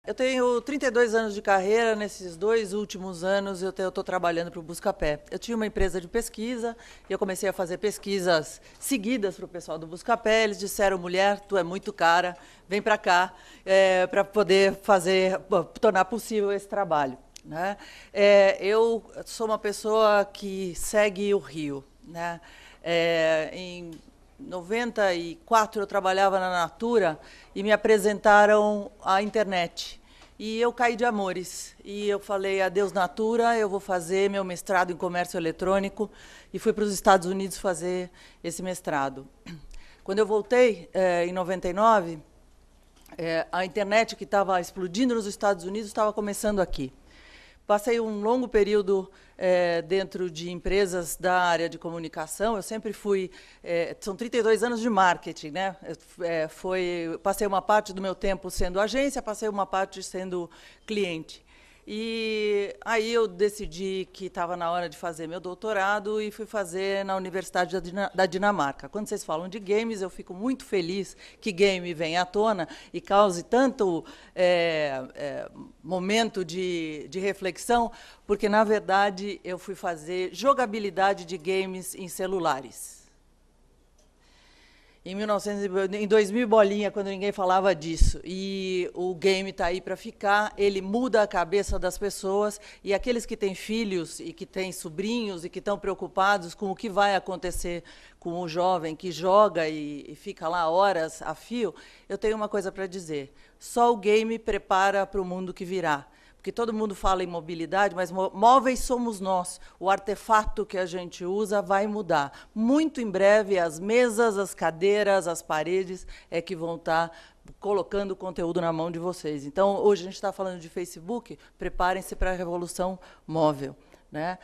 Eu tenho 32 anos de carreira. Nesses 2 últimos anos, eu estou trabalhando para o Buscapé. Eu tinha uma empresa de pesquisa e eu comecei a fazer pesquisas seguidas para o pessoal do Buscapé. Eles disseram: mulher, tu é muito cara, vem para cá para poder tornar possível esse trabalho. Né? Eu sou uma pessoa que segue o rio. Né? Em 94 eu trabalhava na Natura e me apresentaram a internet. E eu caí de amores. E eu falei: adeus Natura, eu vou fazer meu mestrado em comércio eletrônico. E fui para os Estados Unidos fazer esse mestrado. Quando eu voltei, em 99, a internet que estava explodindo nos Estados Unidos estava começando aqui. Passei um longo período dentro de empresas da área de comunicação. Eu sempre fui... são 32 anos de marketing, né? Passei uma parte do meu tempo sendo agência, passei uma parte sendo cliente. E aí eu decidi que estava na hora de fazer meu doutorado e fui fazer na Universidade da Dinamarca. Quando vocês falam de games, eu fico muito feliz que game venha à tona e cause tanto momento de reflexão, porque, na verdade, eu fui fazer jogabilidade de games em celulares. Em 2000 bolinha, quando ninguém falava disso. E o game está aí para ficar, ele muda a cabeça das pessoas, e aqueles que têm filhos e que têm sobrinhos e que estão preocupados com o que vai acontecer com o jovem que joga e fica lá horas a fio, eu tenho uma coisa para dizer: só o game prepara para o mundo que virá. Porque todo mundo fala em mobilidade, mas móveis somos nós. O artefato que a gente usa vai mudar. Muito em breve, as mesas, as cadeiras, as paredes é que vão estar colocando o conteúdo na mão de vocês. Então, hoje a gente está falando de Facebook, preparem-se para a revolução móvel. Né?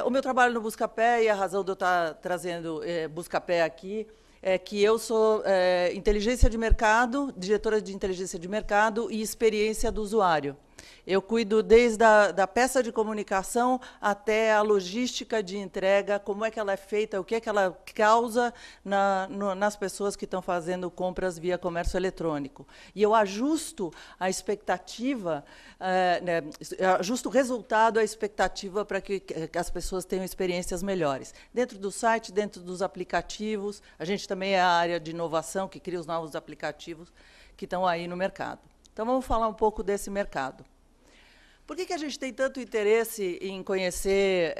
O meu trabalho no Buscapé, e a razão de eu estar trazendo Buscapé aqui, é que eu sou inteligência de mercado, diretora de inteligência de mercado e experiência do usuário. Eu cuido desde da peça de comunicação até a logística de entrega, como é que ela é feita, o que é que ela causa nas pessoas que estão fazendo compras via comércio eletrônico. E eu ajusto a expectativa, ajusto o resultado à expectativa para que as pessoas tenham experiências melhores. Dentro do site, dentro dos aplicativos, a gente também é a área de inovação, que cria os novos aplicativos que estão aí no mercado. Então, vamos falar um pouco desse mercado. Por que a gente tem tanto interesse em conhecer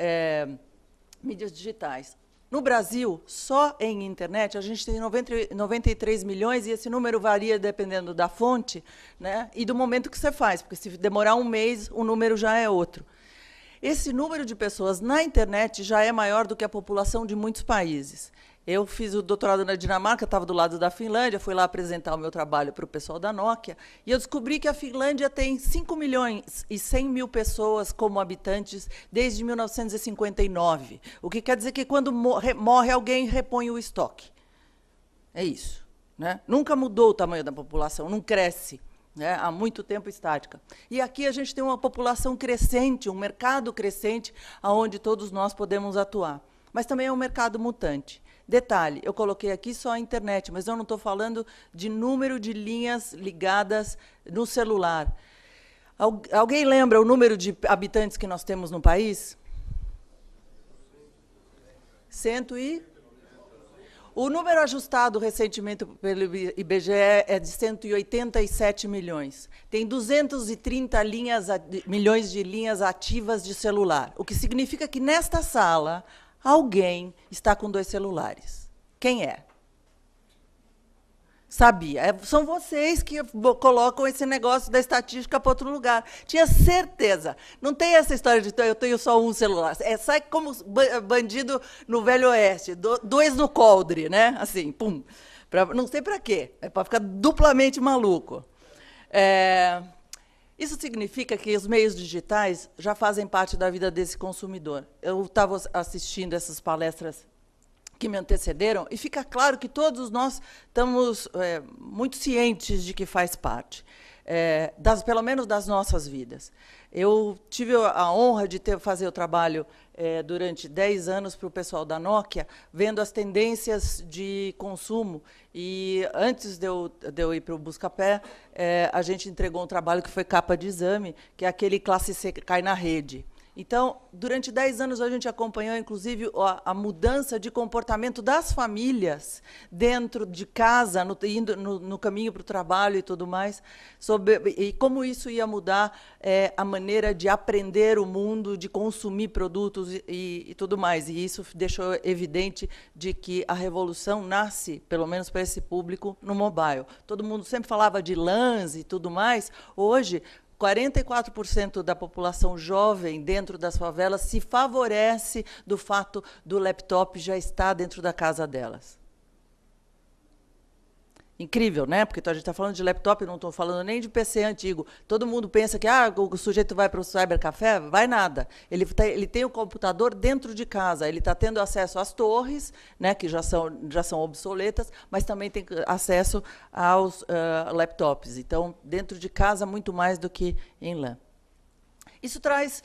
mídias digitais? No Brasil, só em internet, a gente tem 93 milhões, e esse número varia dependendo da fonte, né, e do momento que você faz, porque se demorar um mês, o número já é outro. Esse número de pessoas na internet já é maior do que a população de muitos países. Eu fiz o doutorado na Dinamarca, estava do lado da Finlândia, fui lá apresentar o meu trabalho para o pessoal da Nokia, e eu descobri que a Finlândia tem 5 milhões e 100 mil pessoas como habitantes desde 1959. O que quer dizer que, quando morre alguém, repõe o estoque. É isso. Né? Nunca mudou o tamanho da população, não cresce. Né? Há muito tempo estática. E aqui a gente tem uma população crescente, um mercado crescente, onde todos nós podemos atuar. Mas também é um mercado mutante. Detalhe, eu coloquei aqui só a internet, mas eu não estou falando de número de linhas ligadas no celular. Alguém lembra o número de habitantes que nós temos no país? 100 e... O número ajustado recentemente pelo IBGE é de 187 milhões. Tem 230 milhões de linhas ativas de celular, o que significa que, nesta sala, alguém está com 2 celulares. Quem é? Sabia. São vocês que colocam esse negócio da estatística para outro lugar. Tinha certeza. Não tem essa história de eu tenho só um celular. Sai como bandido no Velho Oeste. 2 no coldre, né? Assim, pum. Não sei para quê. É para ficar duplamente maluco. Isso significa que os meios digitais já fazem parte da vida desse consumidor. Eu estava assistindo essas palestras que me antecederam, e fica claro que todos nós estamos muito cientes de que faz parte. pelo menos das nossas vidas. Eu tive a honra de fazer o trabalho durante 10 anos para o pessoal da Nokia, vendo as tendências de consumo. E antes de eu ir para o Buscapé, a gente entregou um trabalho que foi capa de exame, que é aquele classe C que cai na rede. Então, durante 10 anos, a gente acompanhou, inclusive, a mudança de comportamento das famílias dentro de casa, indo no caminho para o trabalho e tudo mais, e como isso ia mudar a maneira de aprender o mundo, de consumir produtos e tudo mais. E isso deixou evidente de que a revolução nasce, pelo menos para esse público, no mobile. Todo mundo sempre falava de LANs e tudo mais. Hoje, 44% da população jovem dentro das favelas se favorece do fato do laptop já estar dentro da casa delas. Incrível, né? Porque a gente está falando de laptop, não estou falando nem de PC antigo. Todo mundo pensa que o sujeito vai para o cybercafé, vai nada. Ele tem o computador dentro de casa, ele está tendo acesso às torres, né, que já são obsoletas, mas também tem acesso aos laptops. Então, dentro de casa, muito mais do que em LAN. Isso traz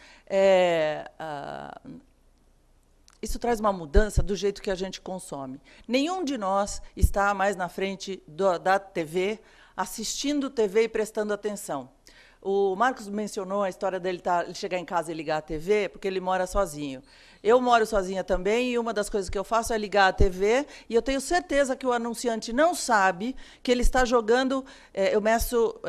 uma mudança do jeito que a gente consome. Nenhum de nós está mais na frente da TV, assistindo TV e prestando atenção. O Marcos mencionou a história dele chegar em casa e ligar a TV, porque ele mora sozinho. Eu moro sozinha também, e uma das coisas que eu faço é ligar a TV, e eu tenho certeza que o anunciante não sabe que ele está jogando... eu meço...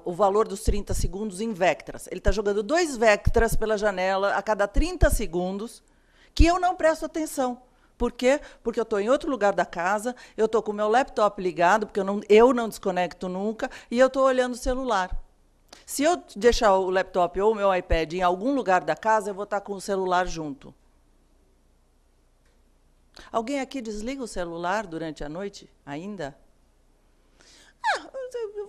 o valor dos 30 segundos em vectras. Ele está jogando 2 vectras pela janela a cada 30 segundos, que eu não presto atenção. Por quê? Porque eu estou em outro lugar da casa, eu estou com o meu laptop ligado, porque eu não desconecto nunca, e eu estou olhando o celular. Se eu deixar o laptop ou o meu iPad em algum lugar da casa, eu vou estar com o celular junto. Alguém aqui desliga o celular durante a noite ainda?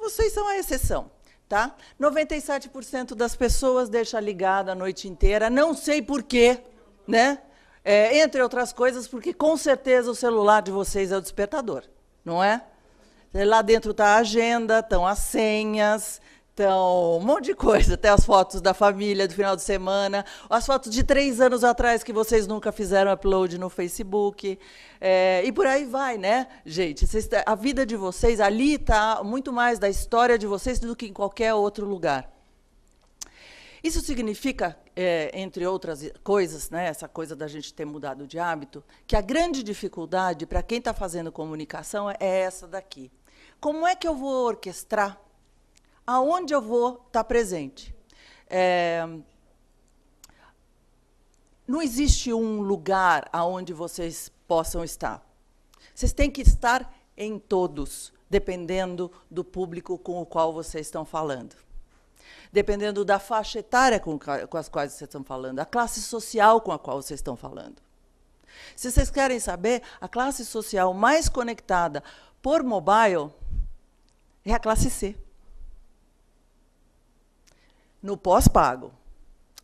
Vocês são a exceção, tá? 97% das pessoas deixam ligado a noite inteira, não sei por quê, né? Entre outras coisas, porque com certeza o celular de vocês é o despertador, não é? Lá dentro está a agenda, estão as senhas, estão um monte de coisa, até as fotos da família do final de semana, as fotos de 3 anos atrás que vocês nunca fizeram upload no Facebook, e por aí vai, né, gente? A vida de vocês, ali está muito mais da história de vocês do que em qualquer outro lugar. Isso significa, entre outras coisas, né, essa coisa da gente ter mudado de hábito, que a grande dificuldade para quem está fazendo comunicação é essa daqui. Como é que eu vou orquestrar? Aonde eu vou estar presente? Não existe um lugar aonde vocês possam estar. Vocês têm que estar em todos, dependendo do público com o qual vocês estão falando. Dependendo da faixa etária com as quais vocês estão falando, a classe social com a qual vocês estão falando. Se vocês querem saber, a classe social mais conectada por mobile é a classe C. No pós-pago.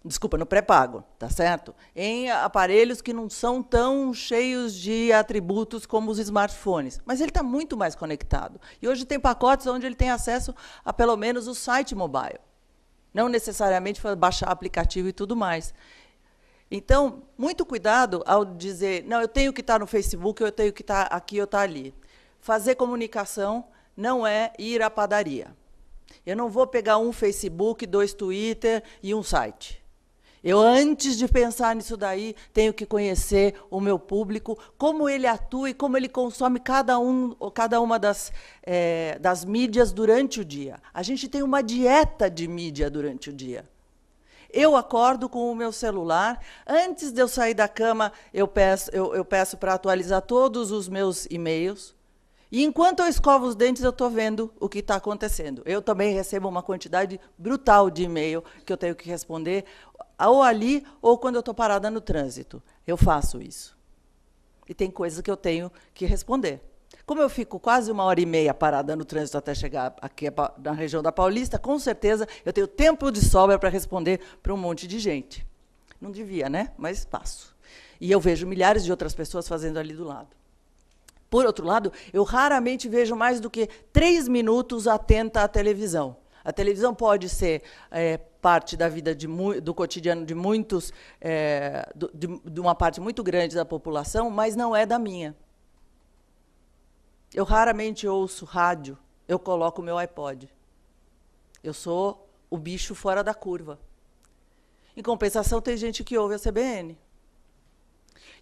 Desculpa, no pré-pago, tá certo? Em aparelhos que não são tão cheios de atributos como os smartphones. Mas ele está muito mais conectado. E hoje tem pacotes onde ele tem acesso a, pelo menos, o site mobile. Não necessariamente para baixar aplicativo e tudo mais. Então, muito cuidado ao dizer, não, eu tenho que estar no Facebook, eu tenho que estar aqui ou estar ali. Fazer comunicação não é ir à padaria. Eu não vou pegar um Facebook, 2 Twitter e um site. Eu, antes de pensar nisso daí, tenho que conhecer o meu público, como ele atua e como ele consome cada uma das mídias durante o dia. A gente tem uma dieta de mídia durante o dia. Eu acordo com o meu celular. Antes de eu sair da cama, eu peço para atualizar todos os meus e-mails. E, enquanto eu escovo os dentes, eu estou vendo o que está acontecendo. Eu também recebo uma quantidade brutal de e-mail que eu tenho que responder, ou ali, ou quando eu estou parada no trânsito. Eu faço isso. E tem coisas que eu tenho que responder. Como eu fico quase 1h30 parada no trânsito até chegar aqui na região da Paulista, com certeza eu tenho tempo de sobra para responder para um monte de gente. Não devia, né? Mas faço. E eu vejo milhares de outras pessoas fazendo ali do lado. Por outro lado, eu raramente vejo mais do que 3 minutos atenta à televisão. A televisão pode ser parte da vida do cotidiano de muitos, de uma parte muito grande da população, mas não é da minha. Eu raramente ouço rádio, eu coloco o meu iPod. Eu sou o bicho fora da curva. Em compensação, tem gente que ouve a CBN.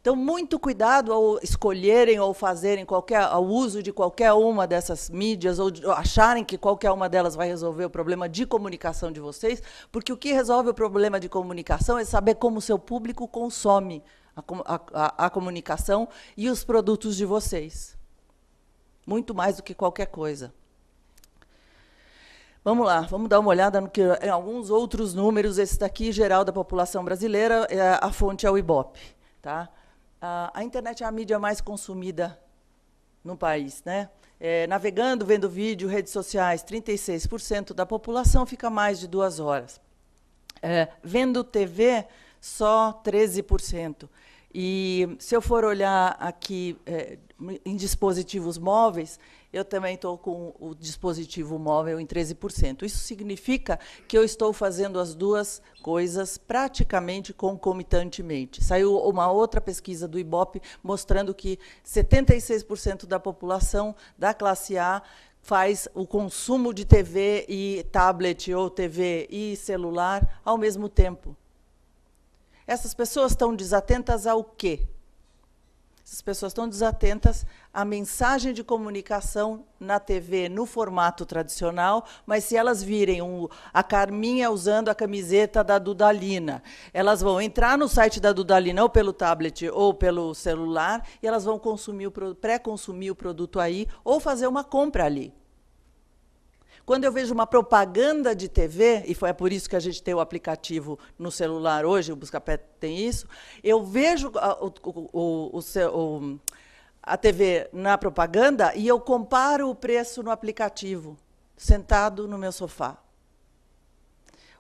Então, muito cuidado ao escolherem ou fazerem ao uso de qualquer uma dessas mídias, ou acharem que qualquer uma delas vai resolver o problema de comunicação de vocês, porque o que resolve o problema de comunicação é saber como o seu público consome a comunicação e os produtos de vocês. Muito mais do que qualquer coisa. Vamos lá, vamos dar uma olhada em alguns outros números. Esse daqui, geral da população brasileira, a fonte é o Ibope. Tá? A internet é a mídia mais consumida no país. Né? Navegando, vendo vídeo, redes sociais, 36% da população fica mais de 2 horas. Vendo TV, só 13%. E, se eu for olhar aqui em dispositivos móveis, eu também estou com o dispositivo móvel em 13%. Isso significa que eu estou fazendo as duas coisas praticamente concomitantemente. Saiu uma outra pesquisa do Ibope mostrando que 76% da população da classe A faz o consumo de TV e tablet, ou TV e celular, ao mesmo tempo. Essas pessoas estão desatentas ao quê? Essas pessoas estão desatentas à mensagem de comunicação na TV, no formato tradicional, mas se elas virem a Carminha usando a camiseta da Dudalina, elas vão entrar no site da Dudalina, ou pelo tablet, ou pelo celular, e elas vão pré-consumir o produto aí, ou fazer uma compra ali. Quando eu vejo uma propaganda de TV, e é por isso que a gente tem o aplicativo no celular hoje, o Buscapé tem isso, eu vejo a TV na propaganda e eu comparo o preço no aplicativo, sentado no meu sofá.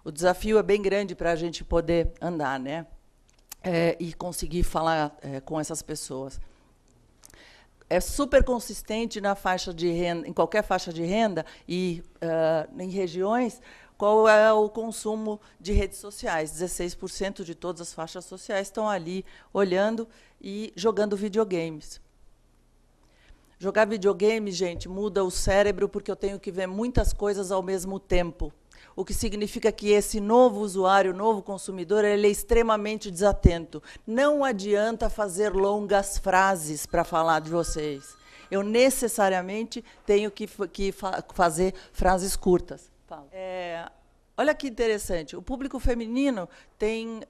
O desafio é bem grande para a gente poder andar, né? E conseguir falar com essas pessoas. É super consistente na faixa de renda, em qualquer faixa de renda e em regiões, qual é o consumo de redes sociais. 16% de todas as faixas sociais estão ali olhando e jogando videogames. Jogar videogame, gente, muda o cérebro, porque eu tenho que ver muitas coisas ao mesmo tempo. O que significa que esse novo usuário, novo consumidor, ele é extremamente desatento. Não adianta fazer longas frases para falar de vocês. Eu necessariamente tenho que fazer frases curtas. Olha que interessante. O público feminino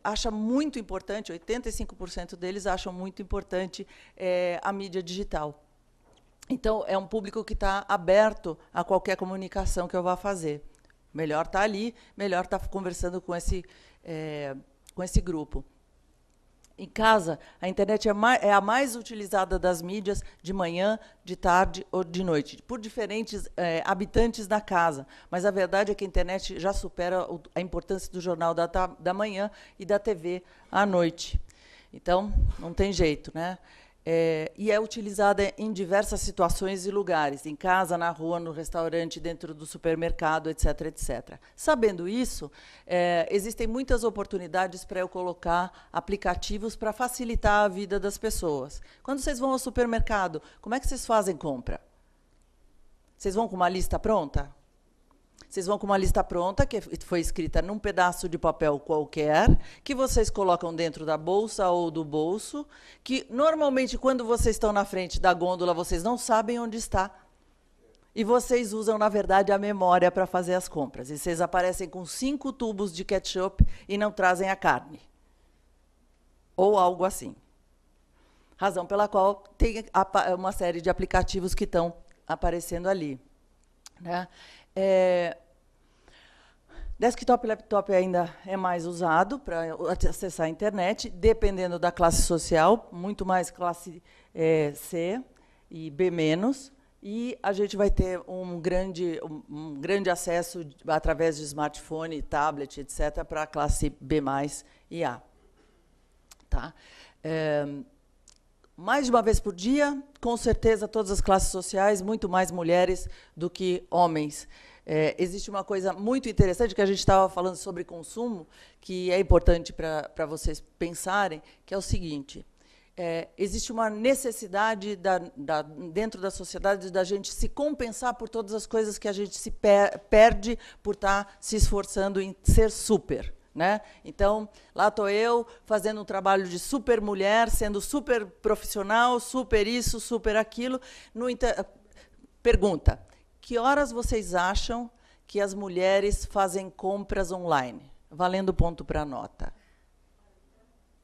acha muito importante, 85% deles acham muito importante a mídia digital. Então, é um público que está aberto a qualquer comunicação que eu vá fazer. Melhor estar ali, melhor estar conversando com esse grupo. Em casa, a internet é a mais utilizada das mídias de manhã, de tarde ou de noite, por diferentes habitantes da casa. Mas a verdade é que a internet já supera a importância do jornal da manhã e da TV à noite. Então, não tem jeito, né? E é utilizada em diversas situações e lugares, em casa, na rua, no restaurante, dentro do supermercado, etc., etc. Sabendo isso, existem muitas oportunidades para eu colocar aplicativos para facilitar a vida das pessoas. Quando vocês vão ao supermercado, como é que vocês fazem compra? Vocês vão com uma lista pronta? Vocês vão com uma lista pronta, que foi escrita num pedaço de papel qualquer, que vocês colocam dentro da bolsa ou do bolso, que, normalmente, quando vocês estão na frente da gôndola, vocês não sabem onde está. E vocês usam, na verdade, a memória para fazer as compras. E vocês aparecem com 5 tubos de ketchup e não trazem a carne. Ou algo assim. Razão pela qual tem uma série de aplicativos que estão aparecendo ali. Né? Desktop e laptop ainda é mais usado para acessar a internet, dependendo da classe social, muito mais classe C e B-. E a gente vai ter um grande acesso através de smartphone, tablet, etc., para a classe B+ e A. Tá? mais de uma vez por dia, com certeza todas as classes sociais, muito mais mulheres do que homens. Existe uma coisa muito interessante, que a gente estava falando sobre consumo, que é importante para vocês pensarem, que é o seguinte: existe uma necessidade dentro da sociedade da gente se compensar por todas as coisas que a gente se perde por estar se esforçando em ser super. Né? Então, lá estou eu, fazendo um trabalho de super mulher, sendo super profissional, super isso, super aquilo. Pergunta: que horas vocês acham que as mulheres fazem compras online? Valendo ponto para a nota.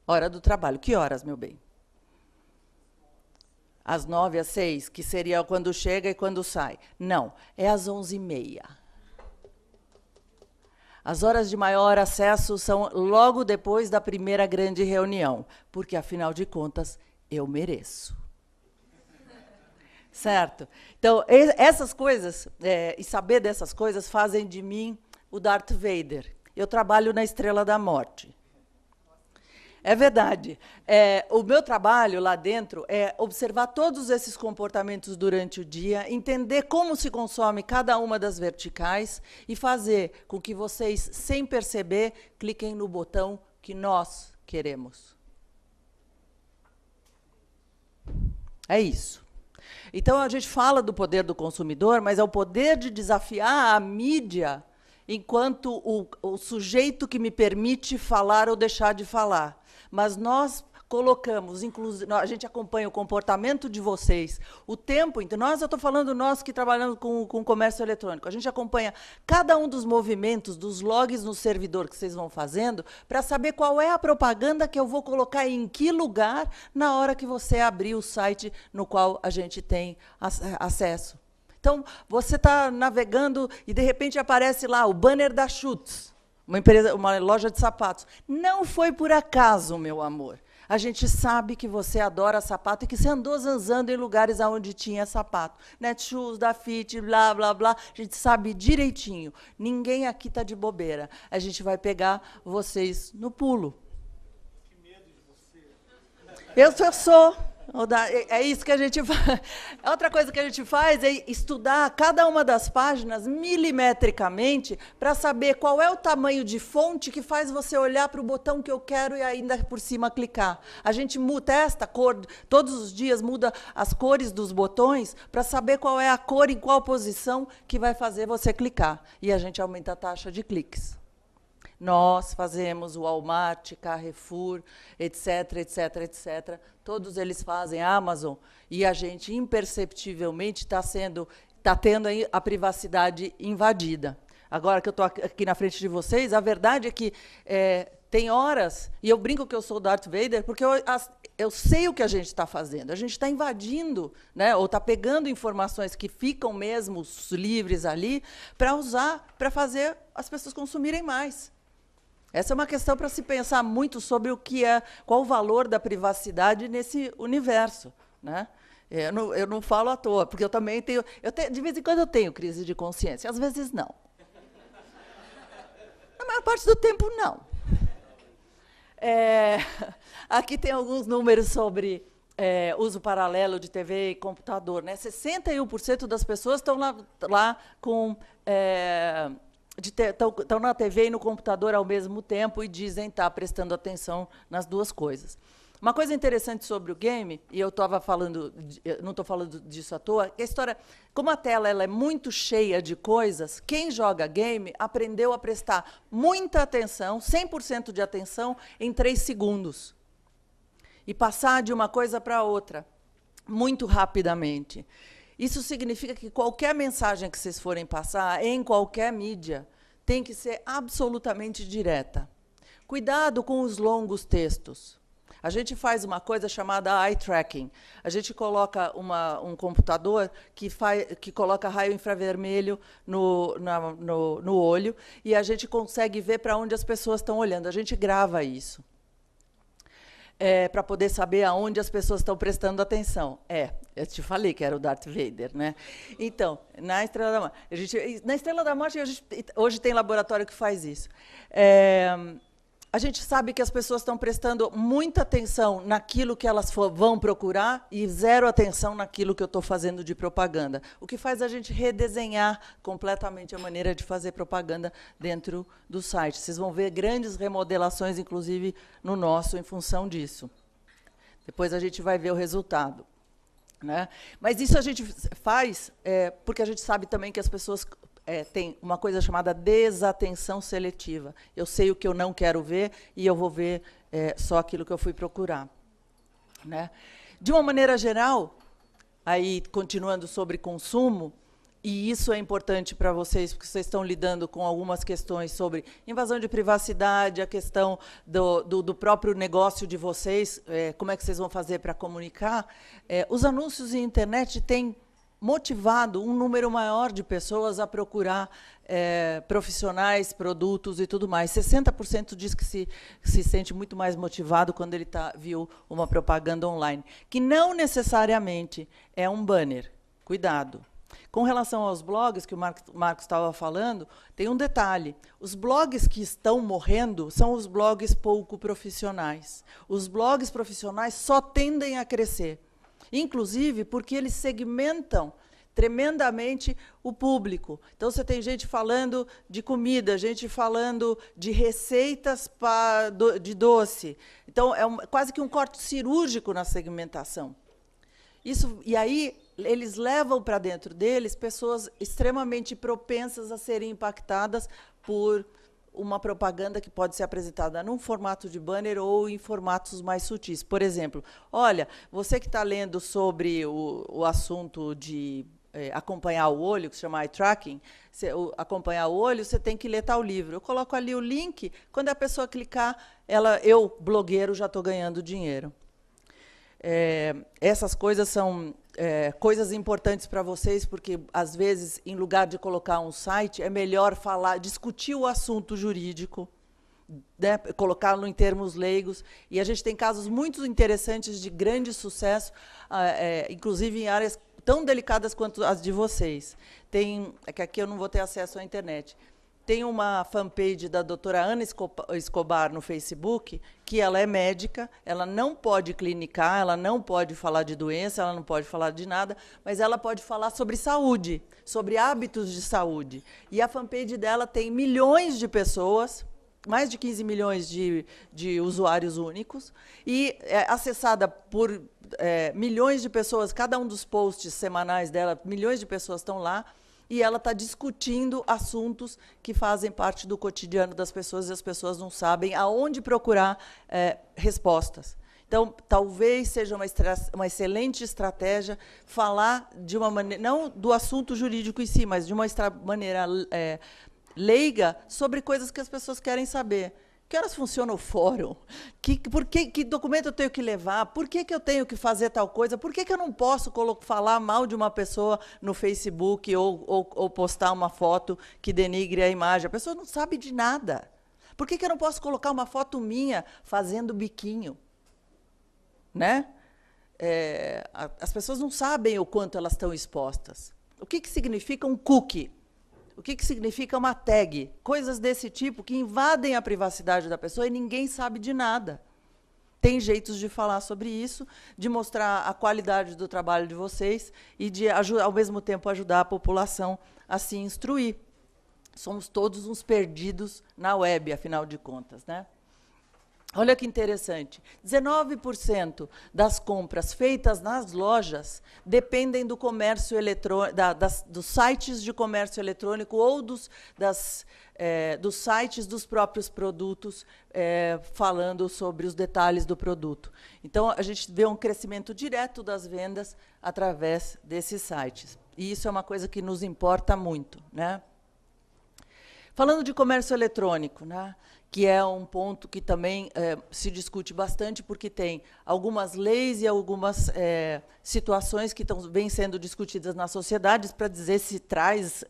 Hora do trabalho. Que horas, meu bem? Às 9, às 6, que seria quando chega e quando sai. Não, é às 11h30. As horas de maior acesso são logo depois da primeira grande reunião, porque, afinal de contas, eu mereço. Certo? Então, essas coisas, e saber dessas coisas, fazem de mim o Darth Vader. Eu trabalho na Estrela da Morte. É verdade. O meu trabalho lá dentro é observar todos esses comportamentos durante o dia, entender como se consome cada uma das verticais e fazer com que vocês, sem perceber, cliquem no botão que nós queremos. É isso. Então, a gente fala do poder do consumidor, mas é o poder de desafiar a mídia enquanto o sujeito que me permite falar ou deixar de falar. Mas nós colocamos, a gente acompanha o comportamento de vocês o tempo inteiro. Eu estou falando nós que trabalhamos com comércio eletrônico. A gente acompanha cada um dos movimentos, dos logs no servidor que vocês vão fazendo, para saber qual é a propaganda que eu vou colocar em que lugar na hora que você abrir o site no qual a gente tem acesso. Então, você está navegando e, de repente, aparece lá o banner da Schutz, uma loja de sapatos. Não foi por acaso, meu amor. A gente sabe que você adora sapato e que você andou zanzando em lugares onde tinha sapato. Netshoes, da Fit, blá, blá, blá. A gente sabe direitinho. Ninguém aqui está de bobeira. A gente vai pegar vocês no pulo. Que medo de você. Eu sou. É isso que a gente faz. Outra coisa que a gente faz é estudar cada uma das páginas milimetricamente para saber qual é o tamanho de fonte que faz você olhar para o botão que eu quero e ainda por cima clicar. A gente testa a cor, todos os dias muda as cores dos botões para saber qual é a cor em qual posição que vai fazer você clicar. E a gente aumenta a taxa de cliques. Nós fazemos o Walmart, Carrefour, etc., etc., etc. Todos eles fazem, a Amazon, e a gente, imperceptivelmente, está tendo a privacidade invadida. Agora que eu estou aqui na frente de vocês, a verdade é que tem horas, e eu brinco que eu sou o Darth Vader, porque eu sei o que a gente está fazendo. A gente está invadindo, né, ou está pegando informações que ficam mesmo livres ali, para usar, para fazer as pessoas consumirem mais. Essa é uma questão para se pensar muito sobre qual o valor da privacidade nesse universo, né? Eu não falo à toa, porque eu também tenho, de vez em quando eu tenho crise de consciência, às vezes não. Na maior parte do tempo, não. Aqui tem alguns números sobre uso paralelo de TV e computador, né? 61% das pessoas estão lá com... estão na TV e no computador ao mesmo tempo e dizem estar prestando atenção nas duas coisas. Uma coisa interessante sobre o game, e eu estava falando, não estou falando disso à toa, que a história, como a tela ela é muito cheia de coisas, quem joga game aprendeu a prestar muita atenção, 100% de atenção, em 3 segundos. E passar de uma coisa para outra, muito rapidamente. Isso significa que qualquer mensagem que vocês forem passar, em qualquer mídia, tem que ser absolutamente direta. Cuidado com os longos textos. A gente faz uma coisa chamada eye tracking. A gente coloca um computador que coloca raio infravermelho no olho e a gente consegue ver para onde as pessoas estão olhando. A gente grava isso. Para poder saber aonde as pessoas estão prestando atenção. Eu te falei que era o Darth Vader, né? Então, na Estrela da Morte, na Estrela da Morte hoje tem laboratório que faz isso. A gente sabe que as pessoas estão prestando muita atenção naquilo que elas vão procurar e zero atenção naquilo que eu estou fazendo de propaganda. O que faz a gente redesenhar completamente a maneira de fazer propaganda dentro do site. Vocês vão ver grandes remodelações, inclusive, no nosso, em função disso. Depois a gente vai ver o resultado. Né? Mas isso a gente faz porque a gente sabe também que as pessoas têm uma coisa chamada desatenção seletiva. Eu sei o que eu não quero ver e eu vou ver só aquilo que eu fui procurar. Né? De uma maneira geral, aí continuando sobre consumo, e isso é importante para vocês, porque vocês estão lidando com algumas questões sobre invasão de privacidade, a questão do próprio negócio de vocês, como é que vocês vão fazer para comunicar. Os anúncios em internet têm motivado um número maior de pessoas a procurar profissionais, produtos e tudo mais. 60% diz que se sente muito mais motivado quando ele viu uma propaganda online, que não necessariamente é um banner. Cuidado. Com relação aos blogs, que o Marcos estava falando, tem um detalhe. Os blogs que estão morrendo são os blogs pouco profissionais. Os blogs profissionais só tendem a crescer, inclusive porque eles segmentam tremendamente o público. Então, você tem gente falando de comida, gente falando de receitas de doce. Então, é quase que um corte cirúrgico na segmentação. E aí, eles levam para dentro deles pessoas extremamente propensas a serem impactadas por uma propaganda que pode ser apresentada num formato de banner ou em formatos mais sutis. Por exemplo, olha, você que está lendo sobre o assunto de acompanhar o olho, que se chama eye tracking, acompanhar o olho, você tem que ler tal livro. Eu coloco ali o link, quando a pessoa clicar, eu, blogueiro, já estou ganhando dinheiro. Essas coisas são coisas importantes para vocês, porque, às vezes, em lugar de colocar um site, é melhor discutir o assunto jurídico, né, colocá-lo em termos leigos. E a gente tem casos muito interessantes de grande sucesso, inclusive em áreas tão delicadas quanto as de vocês. Que aqui eu não vou ter acesso à internet. Tem uma fanpage da doutora Ana Escobar no Facebook, que ela é médica, ela não pode clinicar, ela não pode falar de doença, ela não pode falar de nada, mas ela pode falar sobre saúde, sobre hábitos de saúde. E a fanpage dela tem milhões de pessoas, mais de 15 milhões de usuários únicos, e acessada por milhões de pessoas. Cada um dos posts semanais dela, milhões de pessoas estão lá, e ela está discutindo assuntos que fazem parte do cotidiano das pessoas, e as pessoas não sabem aonde procurar respostas. Então, talvez seja uma excelente estratégia falar de uma maneira, não do assunto jurídico em si, mas de uma maneira leiga sobre coisas que as pessoas querem saber. Que horas funciona o fórum? Que documento eu tenho que levar? Por que eu tenho que fazer tal coisa? Por que eu não posso falar mal de uma pessoa no Facebook ou postar uma foto que denigre a imagem? A pessoa não sabe de nada. Por que eu não posso colocar uma foto minha fazendo biquinho? Né? As pessoas não sabem o quanto elas estão expostas. O que significa um cookie? O que significa uma tag? Coisas desse tipo que invadem a privacidade da pessoa e ninguém sabe de nada. Tem jeitos de falar sobre isso, de mostrar a qualidade do trabalho de vocês e de, ao mesmo tempo, ajudar a população a se instruir. Somos todos uns perdidos na web, afinal de contas, né? Olha que interessante, 19% das compras feitas nas lojas dependem do comércio eletrônico, dos sites de comércio eletrônico ou dos sites dos próprios produtos, falando sobre os detalhes do produto. Então, a gente vê um crescimento direto das vendas através desses sites. E isso é uma coisa que nos importa muito, né? Falando de comércio eletrônico, né, que é um ponto que também se discute bastante, porque tem algumas leis e algumas situações que vêm sendo discutidas nas sociedades para dizer se traz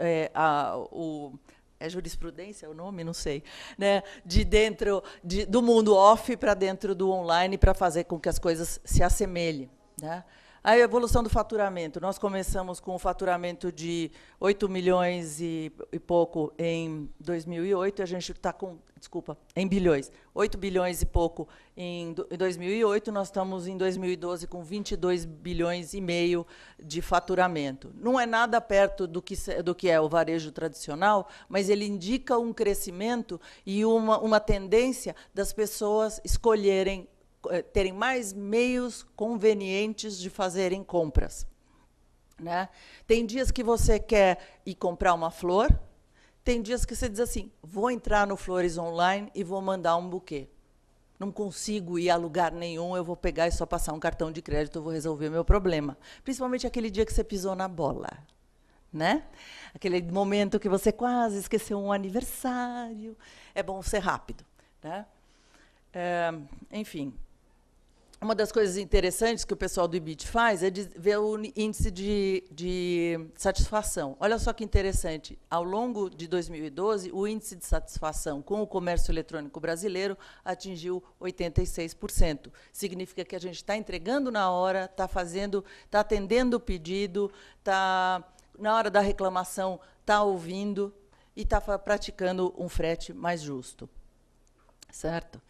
jurisprudência é o nome? Não sei. Né, de dentro do mundo off para dentro do online, para fazer com que as coisas se assemelhem. Né? A evolução do faturamento. Nós começamos com um faturamento de 8 milhões e pouco em 2008, a gente está com, desculpa, em bilhões, 8 bilhões e pouco em 2008, nós estamos em 2012 com 22 bilhões e meio de faturamento. Não é nada perto do que é o varejo tradicional, mas ele indica um crescimento e uma tendência das pessoas escolherem terem mais meios convenientes de fazerem compras. Né? Tem dias que você quer ir comprar uma flor, tem dias que você diz assim, vou entrar no Flores Online e vou mandar um buquê. Não consigo ir a lugar nenhum, eu vou pegar e só passar um cartão de crédito, eu vou resolver o meu problema. Principalmente aquele dia que você pisou na bola. Né? Aquele momento que você quase esqueceu um aniversário. É bom ser rápido. Né? Enfim. Uma das coisas interessantes que o pessoal do IBIT faz é ver o índice de satisfação. Olha só que interessante. Ao longo de 2012, o índice de satisfação com o comércio eletrônico brasileiro atingiu 86%. Significa que a gente está entregando na hora, está atendendo o pedido, na hora da reclamação, está ouvindo e está praticando um frete mais justo. Certo?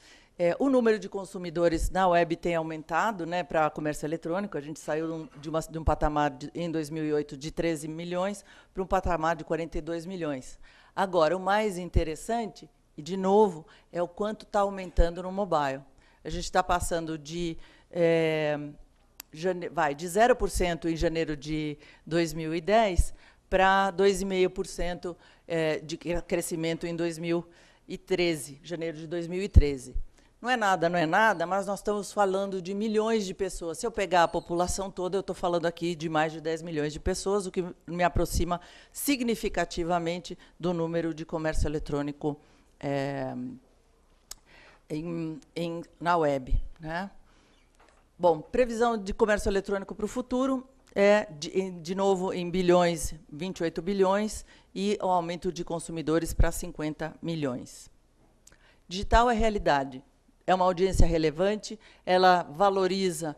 O número de consumidores na web tem aumentado, né, para comércio eletrônico. A gente saiu de um patamar, em 2008, de 13 milhões para um patamar de 42 milhões. Agora, o mais interessante, e, de novo, é o quanto está aumentando no mobile. A gente está passando de 0% em janeiro de 2010 para 2,5% de crescimento em 2013, janeiro de 2013. Não é nada, mas nós estamos falando de milhões de pessoas. Se eu pegar a população toda, eu estou falando aqui de mais de 10 milhões de pessoas, o que me aproxima significativamente do número de comércio eletrônico na web. Né? Bom, previsão de comércio eletrônico para o futuro é, de novo, em bilhões, 28 bilhões, e o aumento de consumidores para 50 milhões. Digital é realidade. É uma audiência relevante, ela valoriza,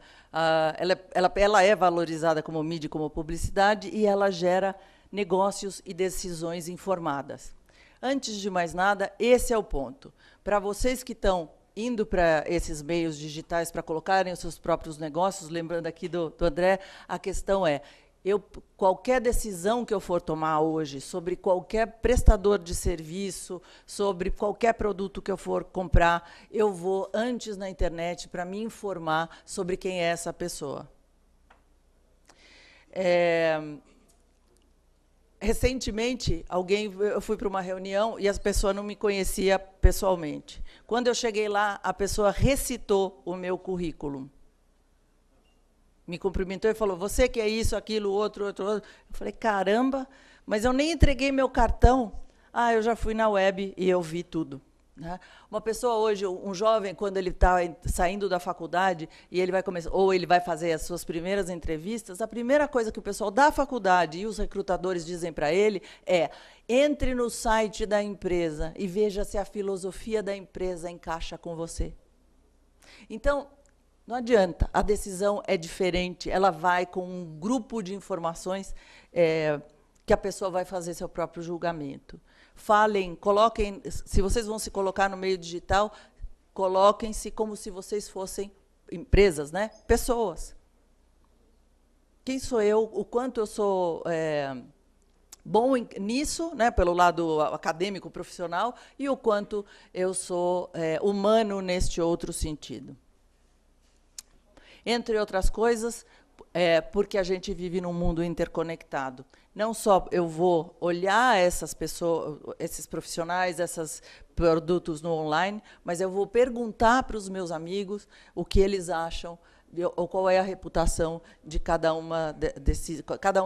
ela é valorizada como mídia, como publicidade, e ela gera negócios e decisões informadas. Antes de mais nada, esse é o ponto. Para vocês que estão indo para esses meios digitais para colocarem os seus próprios negócios, lembrando aqui do André, a questão é, qualquer decisão que eu for tomar hoje sobre qualquer prestador de serviço, sobre qualquer produto que eu for comprar, eu vou antes na internet para me informar sobre quem é essa pessoa. Recentemente, eu fui para uma reunião e a pessoa não me conhecia pessoalmente. Quando eu cheguei lá, a pessoa recitou o meu currículo. Me cumprimentou e falou, você que é isso, aquilo, outro. Eu falei, caramba, mas eu nem entreguei meu cartão. Ah, eu já fui na web e eu vi tudo. Né? Uma pessoa hoje, um jovem, quando ele está saindo da faculdade e ele vai começar, ou ele vai fazer as suas primeiras entrevistas, a primeira coisa que o pessoal da faculdade e os recrutadores dizem para ele é, entre no site da empresa e veja se a filosofia da empresa encaixa com você. Então, não adianta, a decisão é diferente, ela vai com um grupo de informações que a pessoa vai fazer seu próprio julgamento. Falem, coloquem, se vocês vão se colocar no meio digital, coloquem-se como se vocês fossem empresas, né? Pessoas. Quem sou eu, o quanto eu sou bom nisso, né, pelo lado acadêmico, profissional, e o quanto eu sou humano neste outro sentido. Entre outras coisas, porque a gente vive num mundo interconectado. Não só eu vou olhar essas pessoas, esses profissionais, esses produtos no online, mas eu vou perguntar para os meus amigos o que eles acham, ou qual é a reputação de cada um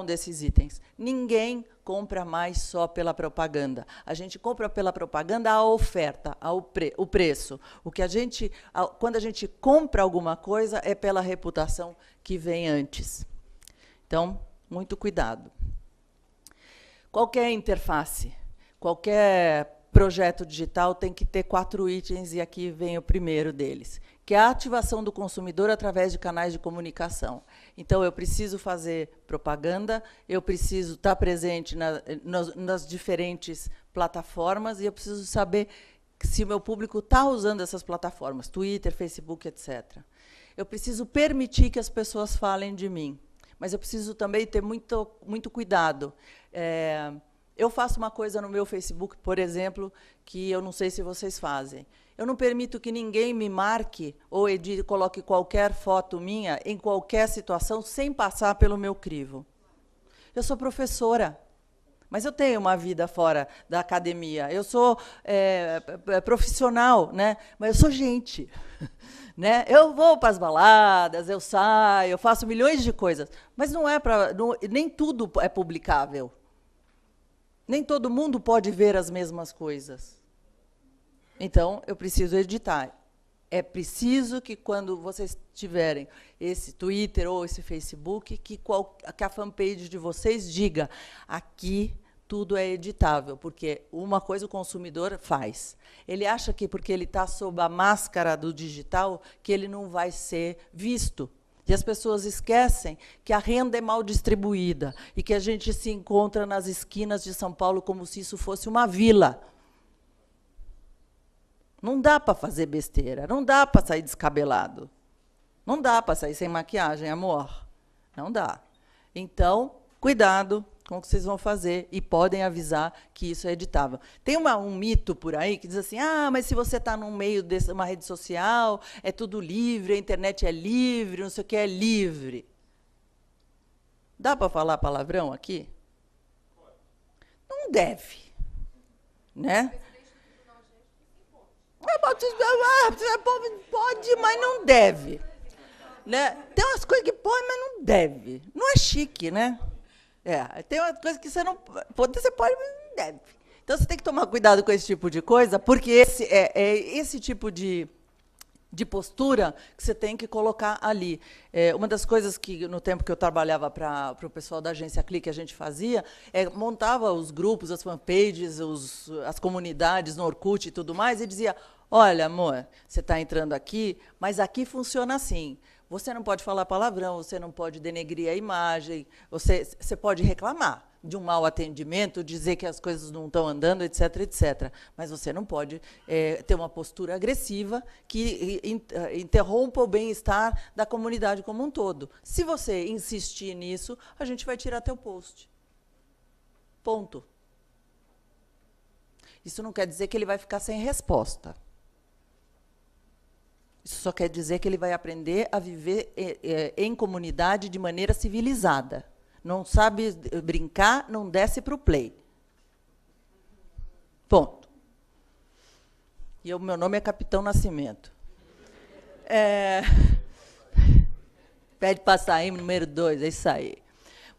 desses itens. Ninguém compra mais só pela propaganda. A gente compra pela propaganda a oferta, o preço. Quando a gente compra alguma coisa, é pela reputação que vem antes. Então, muito cuidado. Qualquer interface, qualquer projeto digital tem que ter 4 itens, e aqui vem o primeiro deles, que é a ativação do consumidor através de canais de comunicação. Então, eu preciso fazer propaganda, eu preciso estar presente nas diferentes plataformas, e eu preciso saber se o meu público está usando essas plataformas, Twitter, Facebook, etc. Eu preciso permitir que as pessoas falem de mim, mas eu preciso também ter muito cuidado. Eu faço uma coisa no meu Facebook, por exemplo, que eu não sei se vocês fazem. Eu não permito que ninguém me marque ou coloque qualquer foto minha em qualquer situação sem passar pelo meu crivo. Eu sou professora, mas eu tenho uma vida fora da academia. Eu sou profissional, né? Mas eu sou gente. Né? Eu vou para as baladas, eu saio, eu faço milhões de coisas, mas nem tudo é publicável. Nem todo mundo pode ver as mesmas coisas. Então, eu preciso editar. É preciso que, quando vocês tiverem esse Twitter ou esse Facebook, que a fanpage de vocês diga: aqui tudo é editável, porque uma coisa o consumidor faz. Ele acha que, porque ele está sob a máscara do digital, que ele não vai ser visto. E as pessoas esquecem que a renda é mal distribuída e que a gente se encontra nas esquinas de São Paulo como se isso fosse uma vila. Não dá para fazer besteira, não dá para sair descabelado. Não dá para sair sem maquiagem, amor. Não dá. Então, cuidado com o que vocês vão fazer, e podem avisar que isso é editável. Tem um mito por aí que diz assim: mas se você está no meio de uma rede social, é tudo livre, a internet é livre, não sei o que é livre. Dá para falar palavrão aqui? Não deve. Né? Pode, mas não deve. Né? Tem umas coisas que pode, mas não deve. Não é chique, né? Tem uma coisa que você não pode, você pode, mas não deve. Então, você tem que tomar cuidado com esse tipo de coisa, porque esse tipo de postura que você tem que colocar ali. Uma das coisas que, no tempo que eu trabalhava para o pessoal da agência Clique, a gente fazia, montava os grupos, as fanpages, as comunidades no Orkut e tudo mais, e dizia: olha, amor, você está entrando aqui, mas aqui funciona assim. Você não pode falar palavrão, você não pode denegrir a imagem, você pode reclamar de um mau atendimento, dizer que as coisas não estão andando, etc., etc. Mas você não pode ter uma postura agressiva que interrompa o bem-estar da comunidade como um todo. Se você insistir nisso, a gente vai tirar teu post. Ponto. Isso não quer dizer que ele vai ficar sem resposta. Isso só quer dizer que ele vai aprender a viver em comunidade de maneira civilizada. Não sabe brincar, não desce para o play. Ponto. E o meu nome é Capitão Nascimento. Pede para sair, número 2, é isso aí.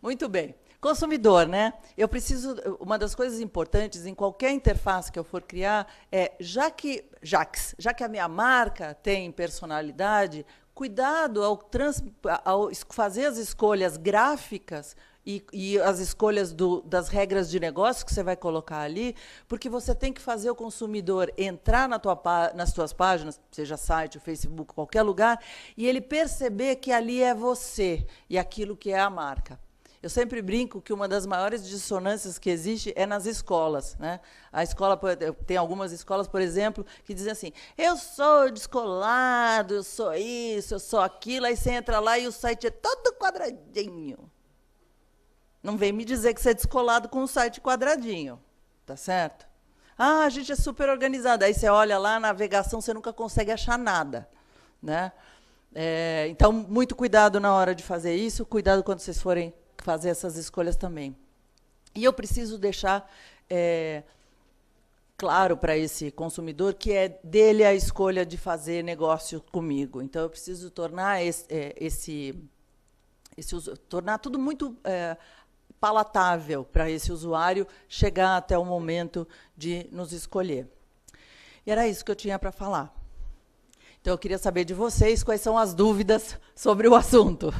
Muito bem. Consumidor, né? Eu preciso. Uma das coisas importantes em qualquer interface que eu for criar já que a minha marca tem personalidade, cuidado ao fazer as escolhas gráficas e as escolhas das regras de negócio que você vai colocar ali, porque você tem que fazer o consumidor entrar nas tuas páginas, seja site, Facebook, qualquer lugar, e ele perceber que ali é você e aquilo que é a marca. Eu sempre brinco que uma das maiores dissonâncias que existe é nas escolas. Né? A escola, tem algumas escolas, por exemplo, que dizem assim: eu sou descolado, eu sou isso, eu sou aquilo, aí você entra lá e o site é todo quadradinho. Não vem me dizer que você é descolado com um site quadradinho. Tá certo? A gente é super organizado. Aí você olha lá, a navegação, você nunca consegue achar nada. Né? Então, muito cuidado na hora de fazer isso, cuidado quando vocês forem fazer essas escolhas também. E eu preciso deixar claro para esse consumidor que é dele a escolha de fazer negócio comigo. Então, eu preciso tornar tornar tudo muito palatável para esse usuário chegar até o momento de nos escolher. E era isso que eu tinha para falar. Então, eu queria saber de vocês quais são as dúvidas sobre o assunto.